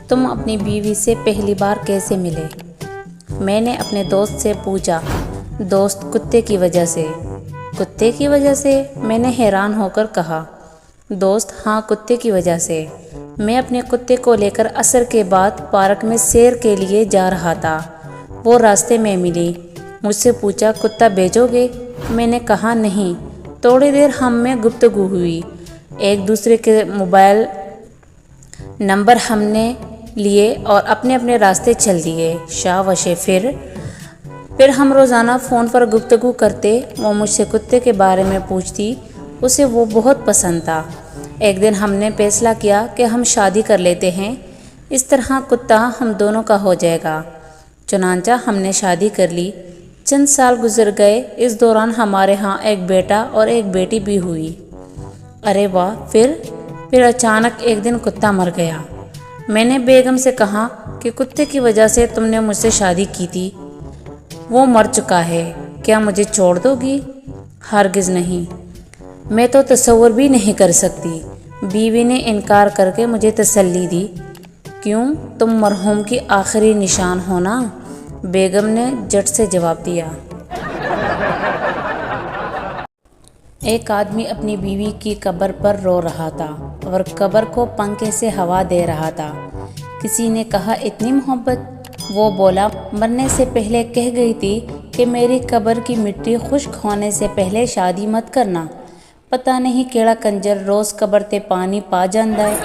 تم اپنی بیوی سے پہلی بار کیسے ملے؟ میں نے اپنے دوست سے پوچھا۔ دوست: کتے کی وجہ سے۔ کتے کی وجہ سے؟ میں نے حیران ہو کر کہا۔ دوست: ہاں، کتے کی وجہ سے۔ میں اپنے کتے کو لے کر عصر کے بعد پارک میں سیر کے لیے جا رہا تھا۔ وہ راستے میں ملی، مجھ سے پوچھا کتا بھیجو گے؟ میں نے کہا نہیں۔ تھوڑی دیر ہم میں گفتگو ہوئی، ایک دوسرے کے موبائل نمبر ہم نے لیے اور اپنے اپنے راستے چل دیے۔ شاہ وشے پھر ہم روزانہ فون پر گفتگو کرتے۔ وہ مجھ سے کتے کے بارے میں پوچھتی، اسے وہ بہت پسند تھا۔ ایک دن ہم نے فیصلہ کیا کہ ہم شادی کر لیتے ہیں، اس طرح کتا ہم دونوں کا ہو جائے گا۔ چنانچہ ہم نے شادی کر لی۔ چند سال گزر گئے، اس دوران ہمارے ہاں ایک بیٹا اور ایک بیٹی بھی ہوئی۔ ارے واہ! پھر اچانک ایک دن کتا مر گیا۔ میں نے بیگم سے کہا کہ کتے کی وجہ سے تم نے مجھ سے شادی کی تھی، وہ مر چکا ہے، کیا مجھے چھوڑ دو گی؟ ہرگز نہیں، میں تو تصور بھی نہیں کر سکتی۔ بیوی نے انکار کر کے مجھے تسلی دی۔ کیوں؟ تم مرحوم کی آخری نشان ہو نا، بیگم نے جھٹ سے جواب دیا۔ ایک آدمی اپنی بیوی کی قبر پر رو رہا تھا اور قبر کو پنکھے سے ہوا دے رہا تھا۔ کسی نے کہا اتنی محبت؟ وہ بولا مرنے سے پہلے کہہ گئی تھی کہ میری قبر کی مٹی خشک ہونے سے پہلے شادی مت کرنا۔ پتہ نہیں کیڑا کنجر روز قبر تے پانی پا جاندا ہے۔